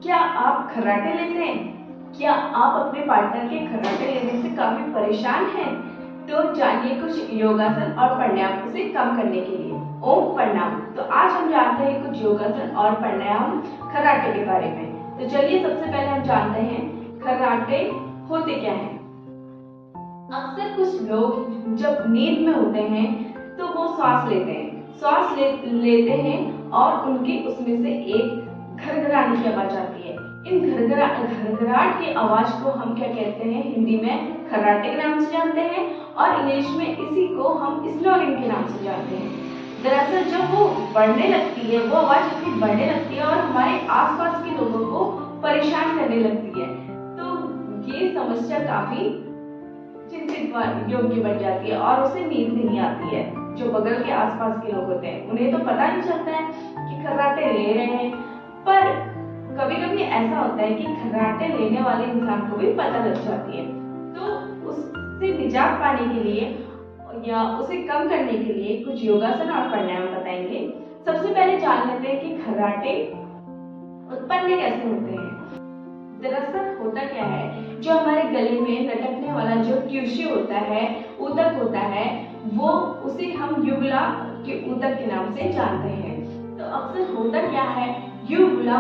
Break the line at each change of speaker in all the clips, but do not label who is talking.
क्या आप खर्राटे लेते हैं? क्या आप अपने पार्टनर के खर्राटे लेने से काफी परेशान हैं? तो जानिए कुछ योगासन और प्राणायाम उसे कम करने के लिए। ओम प्रणाम। तो आज हम जानते हैं कुछ योगासन और प्राणायाम खर्राटे के बारे में। तो चलिए सबसे पहले हम जानते हैं खर्राटे होते क्या हैं। अक्सर कुछ लोग जब नींद में होते हैं तो वो सांस लेते हैं, लेते हैं और उनकी उसमें से एक घरघराने की आवाज आती है। इन घरघराहट की आवाज को हम क्या कहते हैं? हिंदी में खर्राटे के नाम से जानते हैं और इंग्लिश में इसी को हम स्नोरिंग के नाम से जानते हैं। दरअसल जब वो बढ़ने लगती है, वो आवाज इतनी बढ़ने लगती है और हमारे आसपास के लोगों को परेशान करने लगती है, तो ये समस्या काफी चिंतित योग्य बन जाती है और उसे नींद नहीं आती है। जो बगल के आसपास के लोग होते हैं उन्हें तो पता नहीं चलता है कि खर्राटे ले रहे हैं, पर कभी कभी ऐसा होता है कि खर्राटे लेने वाले इंसान को भी पता लग जाती है। तो उससे निजात पाने के लिए या उसे कम करने के लिए कुछ योगासन और प्राणायाम बताएंगे। सबसे पहले जान लेते हैं कि खर्राटे उत्पन्न कैसे होते हैं। दरअसल होता क्या है, जो हमारे गले में लटकने वाला जो टिश्यू होता है, ऊतक होता है, वो उसे हम युगुला के ऊतक के नाम से जानते हैं। तो अक्सर होता क्या है, युगुला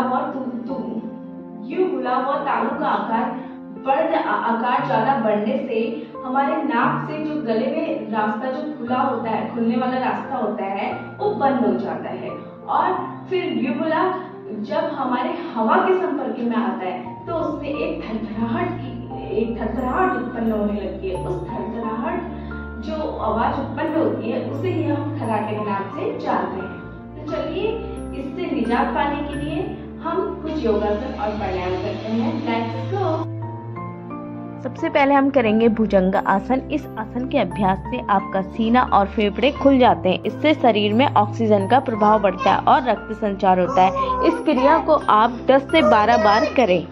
व तालू का आकार ज्यादा बढ़ने से हमारे नाक से जो गले में रास्ता जो खुलने वाला रास्ता होता है वो बंद हो जाता है और फिर युगुला जब हमारे हवा के संपर्क में आता है तो उसमें एक थरथराहट उत्पन्न होने लगती है। उस थरथराहट जो आवाज उत्पन्न होती है उसे ही हम खर्राटे के नाम से जानते हैं। तो चलिए इससे निजात पाने के लिए हम कुछ योगासन और प्राणायाम करते हैं। Let's go.
सबसे पहले हम करेंगे भुजंग आसन। इस आसन के अभ्यास से आपका सीना और फेफड़े खुल जाते हैं। इससे शरीर में ऑक्सीजन का प्रभाव बढ़ता है और रक्त संचार होता है। इस क्रिया को आप 10 से 12 बार करें।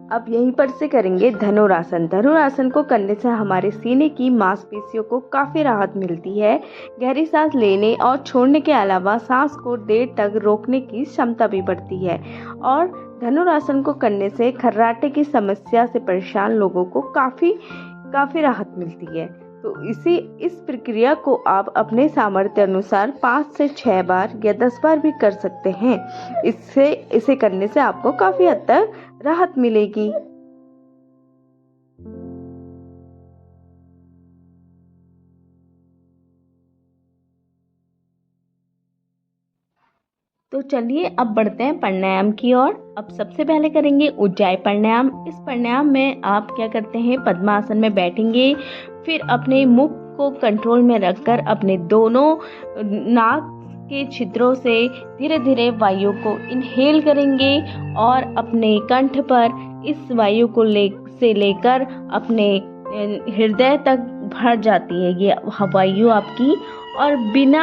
अब यहीं पर से करेंगे धनुरासन। धनुरासन को करने से हमारे सीने की मांसपेशियों को काफ़ी राहत मिलती है। गहरी सांस लेने और छोड़ने के अलावा सांस को देर तक रोकने की क्षमता भी बढ़ती है और धनुरासन को करने से खर्राटे की समस्या से परेशान लोगों को काफ़ी राहत मिलती है। तो इस प्रक्रिया को आप अपने सामर्थ्य अनुसार 5 से 6 बार या 10 बार भी कर सकते हैं। इसे करने से आपको काफ़ी हद तक राहत मिलेगी। तो चलिए अब बढ़ते हैं प्राणायाम की ओर। अब सबसे पहले करेंगे उज्जाई प्राणायाम। इस प्राणायाम में आप क्या करते हैं, पद्मासन में बैठेंगे, फिर अपने मुख को कंट्रोल में रखकर अपने दोनों नाक के छिद्रों से धीरे धीरे वायु को इनहेल करेंगे और अपने कंठ पर इस वायु को लेकर अपने हृदय तक भर जाती है ये वायु आपकी, और बिना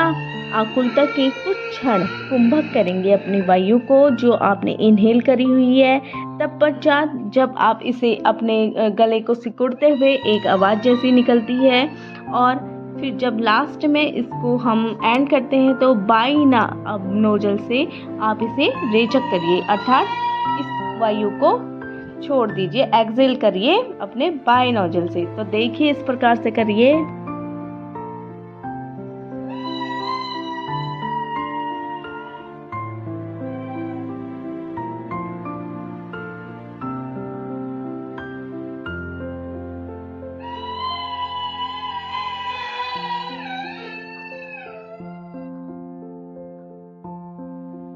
आकुलता के कुछ क्षण कुंभक करेंगे अपनी वायु को जो आपने इनहेल करी हुई है। तब पश्चात जब आप इसे अपने गले को सिकुड़ते हुए एक आवाज़ जैसी निकलती है और फिर जब लास्ट में इसको हम एंड करते हैं तो बाई नोजल से आप इसे रेचक करिए, अर्थात इस वायु को छोड़ दीजिए, एक्सेल करिए अपने बाएं नोजल से। तो देखिए इस प्रकार से करिए।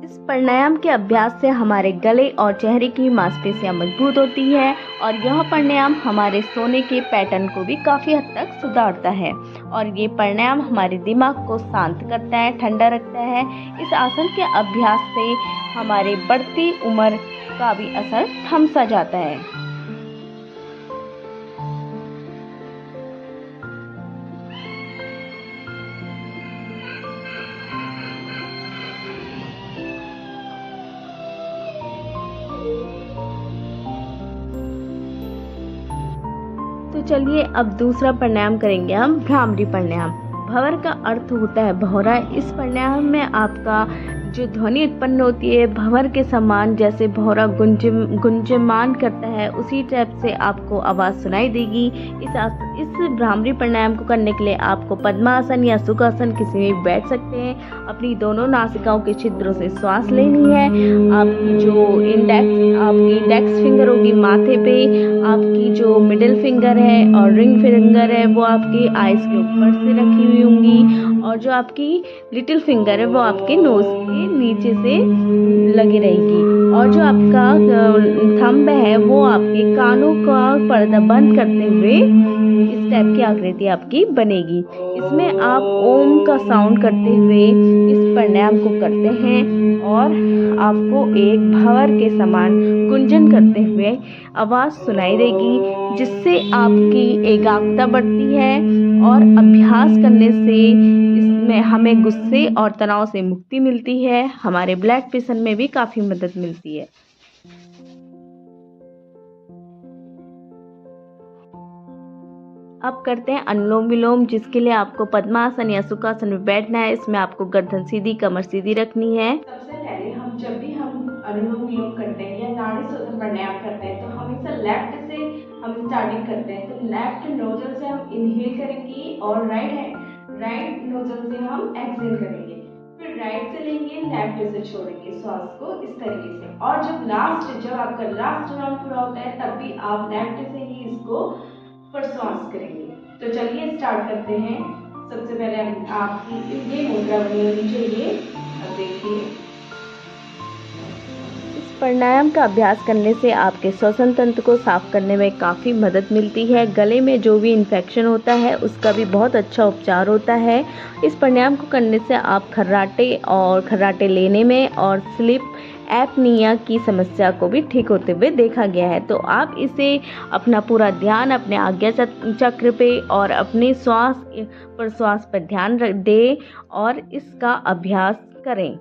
इस प्राणायाम के अभ्यास से हमारे गले और चेहरे की मांसपेशियां मजबूत होती है और यह प्राणायाम हमारे सोने के पैटर्न को भी काफ़ी हद तक सुधारता है और ये प्राणायाम हमारे दिमाग को शांत करता है, ठंडा रखता है। इस आसन के अभ्यास से हमारे बढ़ती उम्र का भी असर थम सा जाता है। तो चलिए अब दूसरा प्राणायाम करेंगे हम भ्रामरी प्राणायाम। भंवर का अर्थ होता है भौरा। इस प्राणायाम में आपका जो ध्वनि उत्पन्न होती है भंवर के समान, जैसे भौरा गुंजमान करता है उसी टाइप से आपको आवाज़ सुनाई देगी। इस भ्रामरी प्राणायाम को करने के लिए आपको पद्मासन या सुखासन किसी में बैठ सकते हैं। अपनी दोनों नासिकाओं के छिद्रों से श्वास लेनी है। आपकी जो इंडेक्स फिंगर होगी माथे पे, आपकी जो मिडिल फिंगर है और रिंग फिंगर है वो आपकी आइज़ के ऊपर से रखी हुई होंगी, और जो आपकी लिटिल फिंगर है वो आपके नोज़ के नीचे से लगी रहेगी, और जो आपका थंब है वो आपके कानों का पर्दा बंद करते हुए इस टाइप की आकृति आपकी बनेगी। इसमें आप ओम का साउंड करते हुए इस प्राणायाम को करते हैं और आपको एक भंवर के समान गुंजन करते हुए आवाज़ सुनाई देगी, जिससे आपकी एकाग्रता बढ़ती है और अभ्यास करने से इसमें हमें गुस्से और तनाव से मुक्ति मिलती है। हमारे ब्लड प्रेशर में भी काफ़ी मदद मिलती है। अब करते हैं अनुलोम विलोम, जिसके लिए आपको पद्मासन या सुखासन में बैठना है। इसमें आपको गर्दन सीधी, कमर सीधी रखनी है।
सबसे पहले जब भी हम अनुलोम विलोम करते हैं या नाड़ी शोधन प्राणायाम करते हैं तो हमेशा लेफ्ट से हम स्टार्टिंग करते हैं। तो लेफ्ट नोजल से हम इनहेल करेंगे और राइट नोजल से हम एक्सहेल करेंगे। फिर राइट से लेंगे, लेफ्ट से छोड़ेंगे श्वास को इस तरीके से। और जब आपका लास्ट राउंड पूरा होता है तब भी आप लेफ्ट से ही इसको पर श्वास करेंगे। तो चलिए स्टार्ट करते हैं। सबसे पहले आपकी ये मुद्रा बनी होनी चाहिए। अब देखिए,
इस प्राणायाम का अभ्यास करने से आपके श्वसन तंत्र को साफ करने में काफ़ी मदद मिलती है। गले में जो भी इन्फेक्शन होता है उसका भी बहुत अच्छा उपचार होता है। इस प्राणायाम को करने से आप खर्राटे लेने में और स्लीप एपनिया की समस्या को भी ठीक होते हुए देखा गया है। तो आप इसे अपना पूरा ध्यान अपने आज्ञा चक्र पे और अपने श्वास पर ध्यान दें और इसका अभ्यास करें।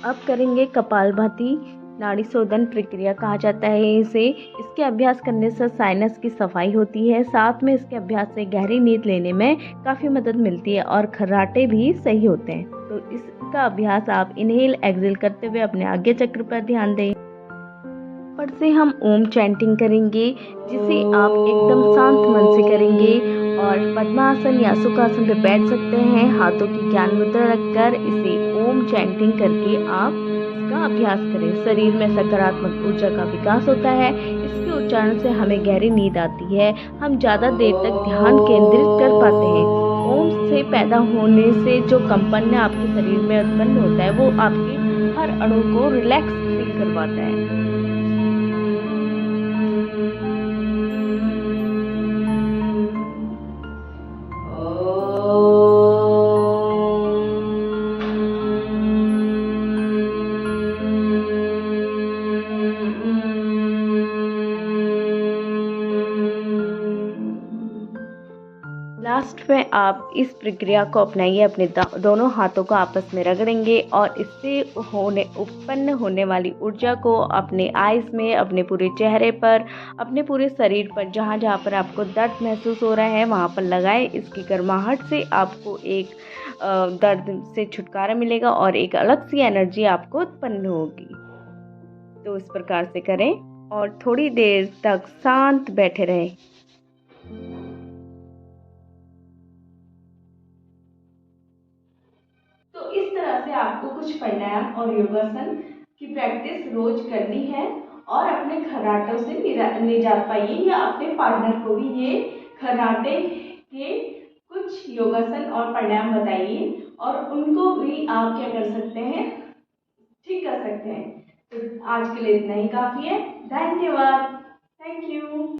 अब करेंगे कपालभाति नाड़ी शोधन प्रक्रिया कहा जाता है इसे। इसके अभ्यास करने से साइनस की सफाई होती है। साथ में इसके अभ्यास से गहरी नींद लेने में काफ़ी मदद मिलती है और खर्राटे भी सही होते हैं। तो इसका अभ्यास आप इनहेल एक्सहेल करते हुए अपने आज्ञा चक्र पर ध्यान दें। ऊपर से हम ओम चैंटिंग करेंगे, जिसे आप एकदम शांत मन से करेंगे और पद्मासन या सुखासन पे बैठ सकते हैं। हाथों की ज्ञान मुद्रा रखकर इसे ओम चैंटिंग करके आप इसका अभ्यास करें। शरीर में सकारात्मक ऊर्जा का विकास होता है। इसके उच्चारण से हमें गहरी नींद आती है। हम ज़्यादा देर तक ध्यान केंद्रित कर पाते हैं। ओम से पैदा होने से जो कंपन आपके शरीर में उत्पन्न होता है वो आपके हर अणु को रिलैक्स फील करवाता है। लास्ट में आप इस प्रक्रिया को अपनाइए। अपने दोनों हाथों को आपस में रगड़ेंगे और इससे उत्पन्न होने वाली ऊर्जा को अपने आइज़ में, अपने पूरे चेहरे पर, अपने पूरे शरीर पर, जहाँ जहाँ पर आपको दर्द महसूस हो रहा है वहाँ पर लगाएं। इसकी गर्माहट से आपको एक दर्द से छुटकारा मिलेगा और एक अलग सी एनर्जी आपको उत्पन्न होगी। तो इस प्रकार से करें और थोड़ी देर तक शांत बैठे रहें।
आपको कुछ प्राणायाम और योगासन की प्रैक्टिस रोज करनी है और अपने खर्राटों से निजात पाइए, या अपने पार्टनर को भी ये खर्राटे के कुछ योगासन और प्राणायाम बताइए और उनको भी आप क्या कर सकते हैं, ठीक कर सकते हैं। तो आज के लिए इतना ही काफ़ी है। धन्यवाद। Thank you.